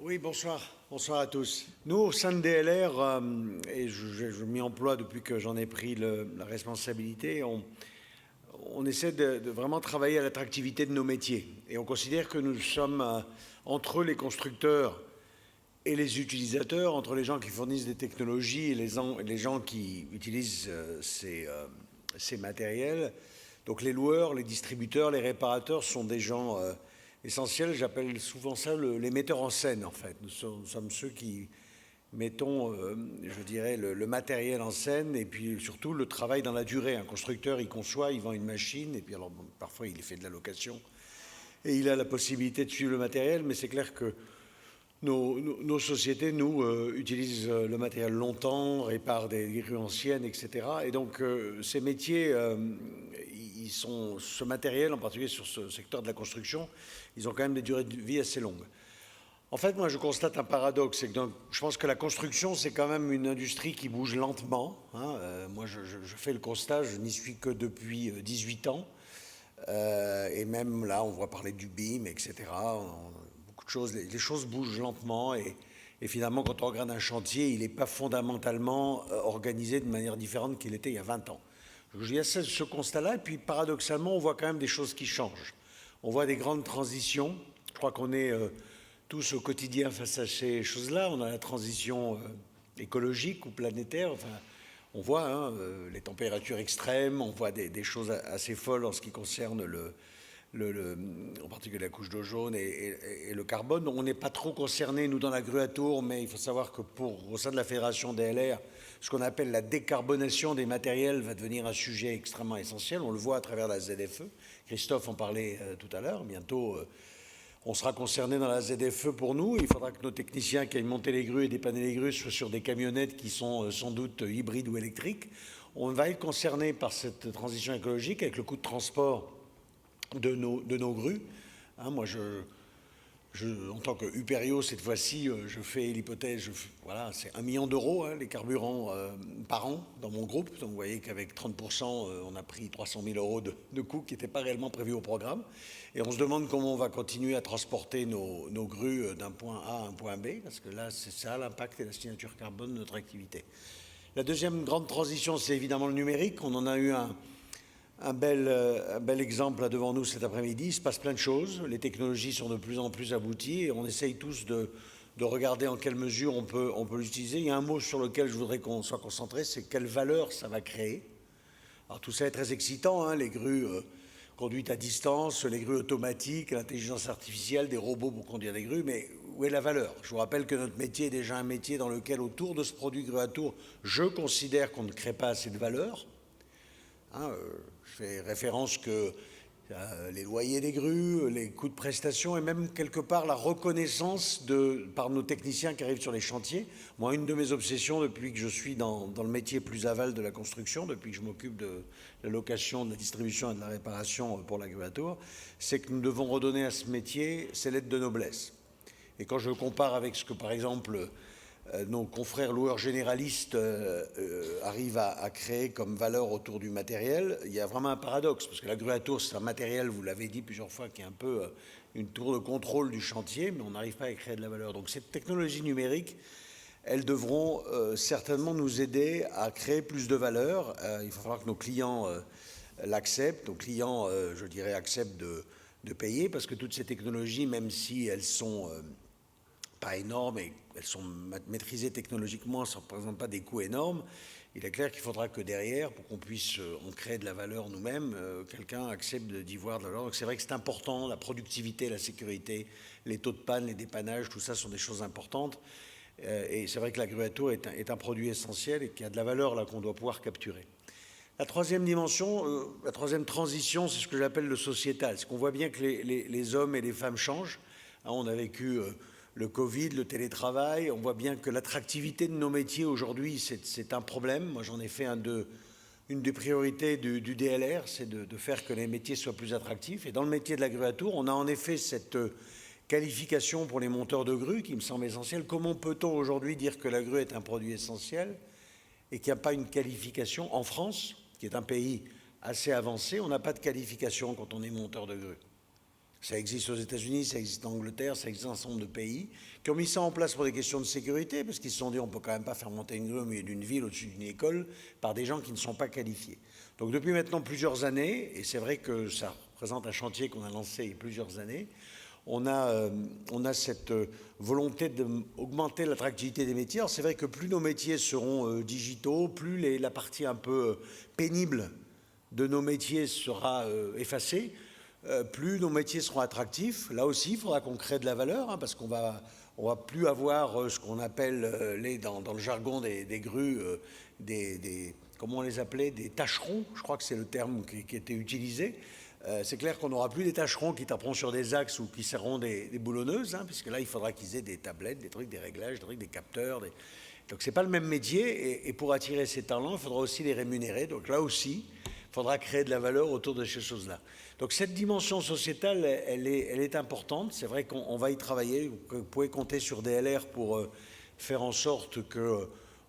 Oui, bonsoir. Bonsoir à tous. Nous, au sein de DLR, et je m'y emploie depuis que j'en ai pris la responsabilité, on essaie de vraiment travailler à l'attractivité de nos métiers. Et on considère que nous sommes entre les constructeurs et les utilisateurs, entre les gens qui fournissent des technologies et les gens qui utilisent ces matériels. Donc les loueurs, les distributeurs, les réparateurs sont des gens essentiels. J'appelle souvent ça les metteurs en scène, en fait. Nous sommes ceux qui mettons, je dirais, le matériel en scène et puis surtout le travail dans la durée. Un constructeur, il conçoit, il vend une machine et puis alors bon, parfois il fait de la location et il a la possibilité de suivre le matériel, mais c'est clair que nos sociétés, nous, utilisent le matériel longtemps, réparent des grues anciennes, etc. Et donc, ces métiers, ce matériel, en particulier sur ce secteur de la construction, ils ont quand même des durées de vie assez longues. En fait, moi, je constate un paradoxe. C'est que je pense que la construction, c'est quand même une industrie qui bouge lentement. Hein. Moi, je fais le constat, je n'y suis que depuis 18 ans. Et même là, on voit parler du BIM, etc. Beaucoup de choses, les choses bougent lentement et finalement, quand on regarde un chantier, il n'est pas fondamentalement organisé de manière différente qu'il était il y a 20 ans. Il y a ce constat-là, et puis paradoxalement, on voit quand même des choses qui changent. On voit des grandes transitions. Je crois qu'on est tous au quotidien face à ces choses-là. On a la transition écologique ou planétaire. Enfin, on voit les températures extrêmes, on voit des choses assez folles en ce qui concerne en particulier la couche d'ozone et le carbone. On n'est pas trop concernés, nous, dans la grue à tour, mais il faut savoir que au sein de la fédération DLR, ce qu'on appelle la décarbonation des matériels va devenir un sujet extrêmement essentiel. On le voit à travers la ZFE. Christophe en parlait tout à l'heure. Bientôt, on sera concerné dans la ZFE pour nous. Il faudra que nos techniciens qui aillent monter les grues et dépanner les grues soient sur des camionnettes qui sont sans doute hybrides ou électriques. On va être concerné par cette transition écologique avec le coût de transport de nos grues. Hein, moi, en tant que Uperio, cette fois-ci, je fais l'hypothèse, voilà, c'est 1 million d'euros, les carburants par an dans mon groupe. Donc vous voyez qu'avec 30%, on a pris 300 000 euros de coûts qui n'étaient pas réellement prévus au programme. Et on se demande comment on va continuer à transporter nos grues d'un point A à un point B, parce que là, c'est ça l'impact et la signature carbone de notre activité. La deuxième grande transition, c'est évidemment le numérique. On en a eu un bel exemple là devant nous cet après-midi. Il se passe plein de choses. Les technologies sont de plus en plus abouties et on essaye tous de regarder en quelle mesure on peut l'utiliser. Il y a un mot sur lequel je voudrais qu'on soit concentré, c'est quelle valeur ça va créer. Alors tout ça est très excitant, les grues conduites à distance, les grues automatiques, l'intelligence artificielle, des robots pour conduire des grues, mais où est la valeur? Je vous rappelle que notre métier est déjà un métier dans lequel, autour de ce produit grue à tour, je considère qu'on ne crée pas assez de valeur. Je fais référence que les loyers des grues, les coûts de prestation et même quelque part la reconnaissance par nos techniciens qui arrivent sur les chantiers. Moi, une de mes obsessions depuis que je suis dans le métier plus aval de la construction, depuis que je m'occupe de la location, de la distribution et de la réparation pour la grue à tour, c'est que nous devons redonner à ce métier ses lettres de noblesse. Et quand je compare avec ce que, par exemple, nos confrères loueurs généralistes arrivent à créer comme valeur autour du matériel, il y a vraiment un paradoxe, parce que la grue à tour, c'est un matériel, vous l'avez dit plusieurs fois, qui est un peu une tour de contrôle du chantier, mais on n'arrive pas à créer de la valeur. Donc cette technologie numérique, elles devront certainement nous aider à créer plus de valeur. Il va falloir que nos clients l'acceptent, nos clients, je dirais, acceptent de payer, parce que toutes ces technologies, même si elles sont pas énormes et elles sont maîtrisées technologiquement, ça ne représente pas des coûts énormes. Il est clair qu'il faudra que derrière, pour qu'on puisse on crée de la valeur nous-mêmes, quelqu'un accepte d'y voir de la valeur. Donc c'est vrai que c'est important, la productivité, la sécurité, les taux de panne, les dépannages, tout ça sont des choses importantes. Et c'est vrai que la grue à tour est un produit essentiel et qu'il y a de la valeur là qu'on doit pouvoir capturer. La troisième dimension, la troisième transition, c'est ce que j'appelle le sociétal. C'est qu'on voit bien que les hommes et les femmes changent. On a vécu le Covid, le télétravail, on voit bien que l'attractivité de nos métiers aujourd'hui, c'est un problème. Moi, j'en ai fait une des priorités du DLR, c'est de faire que les métiers soient plus attractifs. Et dans le métier de la grue à tour, on a en effet cette qualification pour les monteurs de grues qui me semble essentielle. Comment peut-on aujourd'hui dire que la grue est un produit essentiel et qu'il n'y a pas une qualification en France, qui est un pays assez avancé? On n'a pas de qualification quand on est monteur de grue. Ça existe aux États-Unis, ça existe en Angleterre, ça existe dans un certain nombre de pays, qui ont mis ça en place pour des questions de sécurité, parce qu'ils se sont dit on ne peut quand même pas faire monter une grue au milieu d'une ville, au-dessus d'une école, par des gens qui ne sont pas qualifiés. Donc depuis maintenant plusieurs années, et c'est vrai que ça représente un chantier qu'on a lancé il y a plusieurs années, on a cette volonté d'augmenter l'attractivité des métiers. Alors c'est vrai que plus nos métiers seront digitaux, plus la partie un peu pénible de nos métiers sera effacée, plus nos métiers seront attractifs. Là aussi, il faudra qu'on crée de la valeur, hein, parce qu'on va plus avoir ce qu'on appelle, dans le jargon des grues, comment on les appelait, des tâcherons, je crois que c'est le terme qui était utilisé. C'est clair qu'on n'aura plus des tâcherons qui taperont sur des axes ou qui seront des boulonneuses, hein, puisque là, il faudra qu'ils aient des tablettes, des trucs, des réglages, des capteurs. Donc, ce n'est pas le même métier. Et pour attirer ces talents, il faudra aussi les rémunérer. Donc, là aussi, il faudra créer de la valeur autour de ces choses-là. Donc, cette dimension sociétale, elle est importante. C'est vrai qu'on va y travailler. Vous pouvez compter sur DLR pour faire en sorte que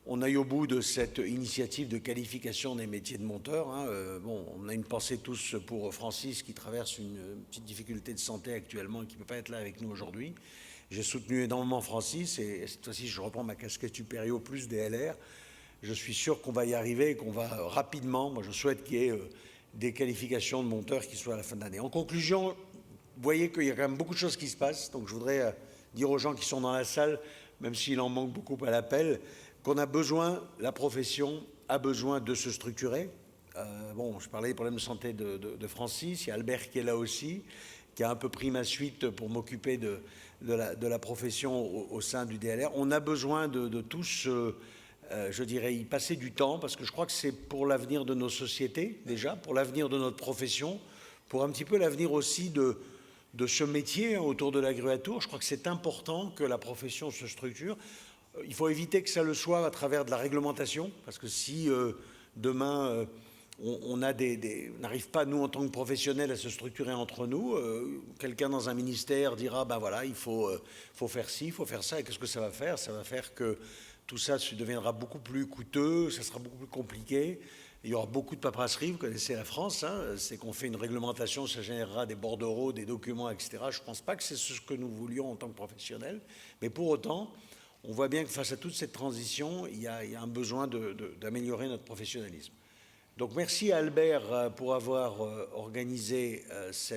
on aille au bout de cette initiative de qualification des métiers de monteur. Hein. Bon, on a une pensée tous pour Francis qui traverse une petite difficulté de santé actuellement et qui ne peut pas être là avec nous aujourd'hui. J'ai soutenu énormément Francis et cette fois-ci je reprends ma casquette supérieure plus DLR. Je suis sûr qu'on va y arriver et qu'on va rapidement, moi je souhaite qu'il y ait des qualifications de monteurs qui soient à la fin de l'année. En conclusion, vous voyez qu'il y a quand même beaucoup de choses qui se passent, donc je voudrais dire aux gens qui sont dans la salle, même s'il en manque beaucoup à l'appel, qu'on a besoin, la profession a besoin de se structurer. Bon, je parlais des problèmes de santé de Francis, il y a Albert qui est là aussi, qui a un peu pris ma suite pour m'occuper de la profession au sein du DLR. On a besoin de tous, je dirais, y passer du temps, parce que je crois que c'est pour l'avenir de nos sociétés, déjà, pour l'avenir de notre profession, pour un petit peu l'avenir aussi de ce métier, hein, autour de la grue à tour. Je crois que c'est important que la profession se structure. Il faut éviter que ça le soit à travers de la réglementation, parce que si demain on n'arrive pas, nous en tant que professionnels, à se structurer entre nous, quelqu'un dans un ministère dira, ben voilà, il faut faire ci, il faut faire ça, et qu'est-ce que ça va faire? Ça va faire que tout ça deviendra beaucoup plus coûteux, ça sera beaucoup plus compliqué, il y aura beaucoup de paperasserie, vous connaissez la France, hein, c'est qu'on fait une réglementation, ça générera des bordereaux, des documents, etc. Je ne pense pas que c'est ce que nous voulions en tant que professionnels, mais pour autant, on voit bien que face à toute cette transition, il y a un besoin d'améliorer notre professionnalisme. Donc merci à Albert pour avoir organisé ce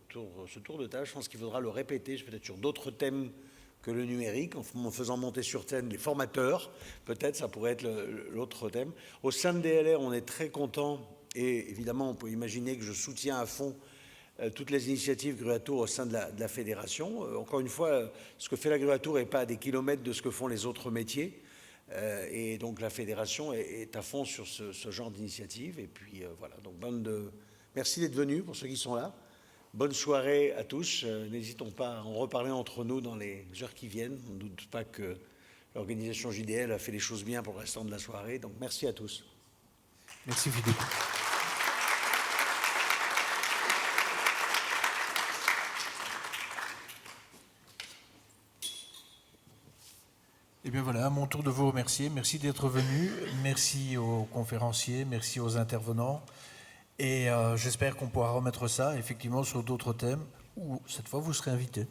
tour de table. Je pense qu'il faudra le répéter, peut-être sur d'autres thèmes que le numérique, en faisant monter sur scène les formateurs. Peut-être ça pourrait être l'autre thème. Au sein de DLR, on est très content et évidemment, on peut imaginer que je soutiens à fond toutes les initiatives Grue à Tour au sein de la fédération. Encore une fois, ce que fait la Grue à Tour n'est pas à des kilomètres de ce que font les autres métiers. Et donc la fédération est à fond sur ce genre d'initiative. Et puis voilà, donc merci d'être venus pour ceux qui sont là. Bonne soirée à tous. N'hésitons pas à en reparler entre nous dans les heures qui viennent. On ne doute pas que l'organisation JDL a fait les choses bien pour le restant de la soirée. Donc merci à tous. Merci Philippe. Et bien voilà, à mon tour de vous remercier. Merci d'être venu. Merci aux conférenciers, merci aux intervenants. Et j'espère qu'on pourra remettre ça effectivement sur d'autres thèmes où cette fois vous serez invités.